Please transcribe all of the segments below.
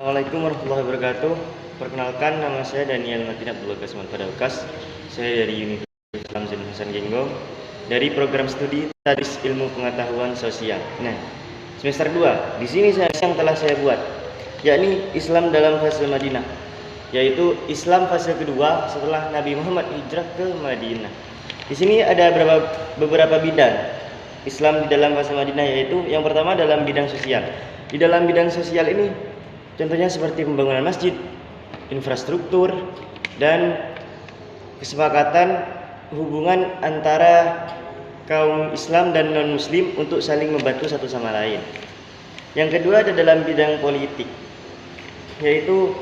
Assalamualaikum warahmatullahi wabarakatuh. Perkenalkan, nama saya Daniel Matin Abdullah Kasman Padakas. Saya dari Universitas Islam Zain Hasan Genggo dari program studi Tadris Ilmu Pengetahuan Sosial. Nah, semester 2. Di sini yang telah saya buat, yakni Islam dalam fase Madinah, yaitu Islam fase kedua setelah Nabi Muhammad hijrah ke Madinah. Di sini ada beberapa bidang Islam di dalam fase Madinah, yaitu yang pertama dalam bidang sosial. Di dalam bidang sosial ini contohnya seperti pembangunan masjid, infrastruktur, dan kesepakatan hubungan antara kaum Islam dan non-Muslim untuk saling membantu satu sama lain. Yang kedua ada dalam bidang politik, yaitu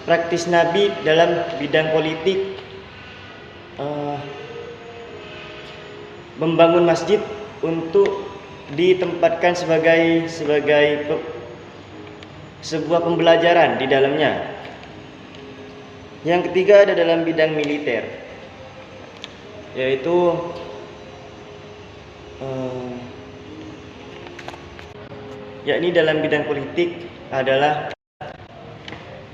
praktis Nabi dalam bidang politik, membangun masjid untuk ditempatkan sebagai sebuah pembelajaran di dalamnya. Yang ketiga ada dalam bidang militer, yaitu yakni dalam bidang politik adalah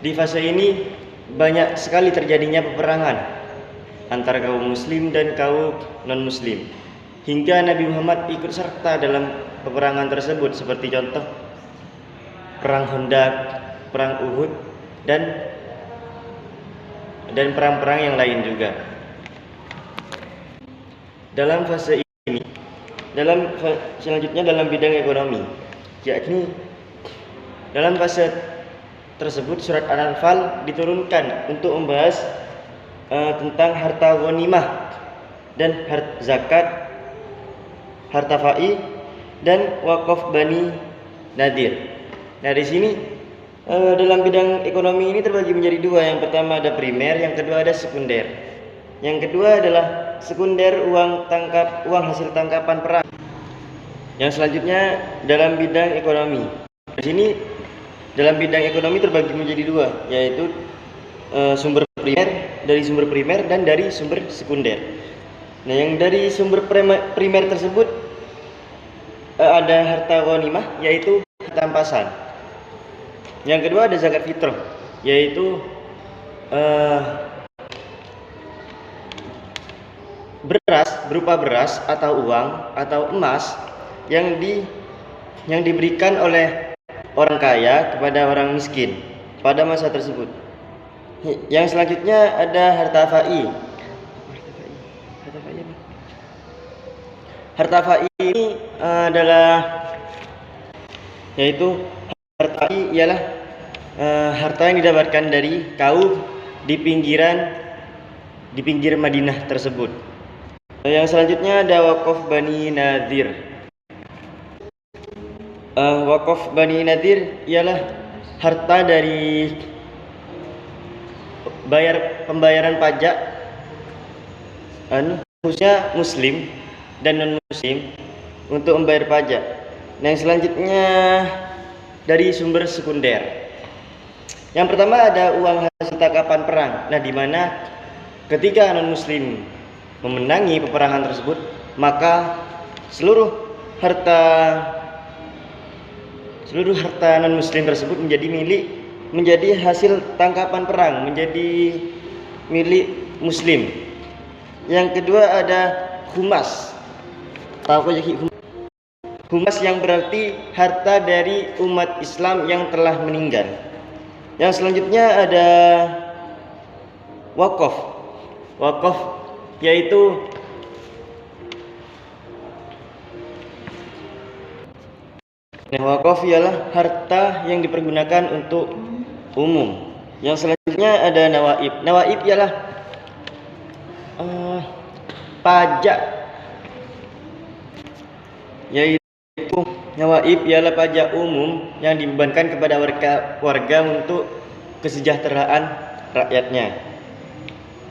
di fase ini banyak sekali terjadinya peperangan antara kaum muslim dan kaum non-muslim, hingga Nabi Muhammad ikut serta dalam peperangan tersebut, seperti contoh perang Khandaq, perang Uhud, dan perang-perang yang lain juga. Dalam fase ini, selanjutnya dalam bidang ekonomi, yakni dalam fase tersebut surat Al-Anfal diturunkan untuk membahas tentang harta ghanimah dan zakat, harta fa'i, dan wakaf Bani Nadir. Nah, di sini dalam bidang ekonomi ini terbagi menjadi dua. Yang pertama ada primer, yang kedua ada sekunder. Yang kedua adalah sekunder, uang hasil tangkapan perang. Yang selanjutnya dalam bidang ekonomi. Di sini dalam bidang ekonomi terbagi menjadi dua, yaitu sumber primer dan dari sumber sekunder. Nah, yang dari sumber primer tersebut ada harta ghanimah, yaitu harta rampasan. Yang kedua ada zakat fitrah, yaitu berupa beras atau uang atau emas yang diberikan oleh orang kaya kepada orang miskin pada masa tersebut. Yang selanjutnya ada harta fa'i. Harta fa'i ini adalah harta ialah harta yang didapatkan dari kaum di pinggir Madinah tersebut. Yang selanjutnya ada wakaf Bani Nadir. Wakaf Bani Nadir ialah harta dari pembayaran pajak khususnya muslim dan non-muslim untuk membayar pajak. Nah, yang selanjutnya dari sumber sekunder. Yang pertama ada uang hasil tangkapan perang. Nah, di mana ketika non-muslim memenangi peperangan tersebut, maka seluruh harta non-muslim tersebut menjadi hasil tangkapan perang, menjadi milik muslim. Yang kedua ada humas. Tahu ya humas yang berarti harta dari umat Islam yang telah meninggal. Yang selanjutnya ada wakaf. Wakaf yaitu wakaf ialah harta yang dipergunakan untuk umum. Yang selanjutnya ada nawaib. Nawaib ialah pajak, yaitu nawaib ialah pajak umum yang dibebankan kepada warga untuk kesejahteraan rakyatnya.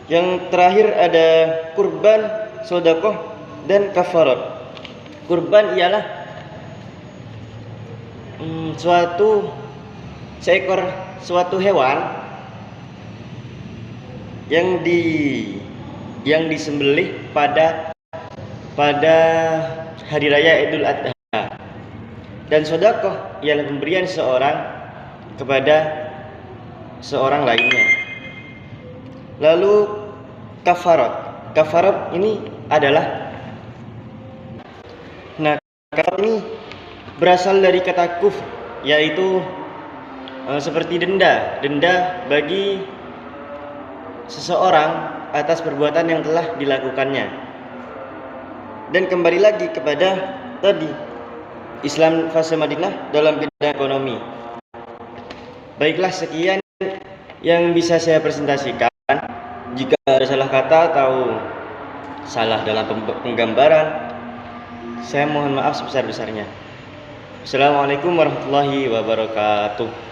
Yang terakhir ada kurban, sedekah, dan kafarat. Kurban ialah suatu hewan yang disembelih pada hari raya Idul Adha. Dan sedekah ialah pemberian seseorang kepada seorang lainnya. Lalu kafarat ini adalah, kafarat ini berasal dari kata kufr, yaitu seperti denda bagi seseorang atas perbuatan yang telah dilakukannya. Dan kembali lagi kepada tadi, Islam fase Madinah dalam bidang ekonomi. Baiklah, sekian yang bisa saya presentasikan. Jika ada salah kata atau salah dalam penggambaran, saya mohon maaf sebesar-besarnya. Assalamualaikum warahmatullahi wabarakatuh.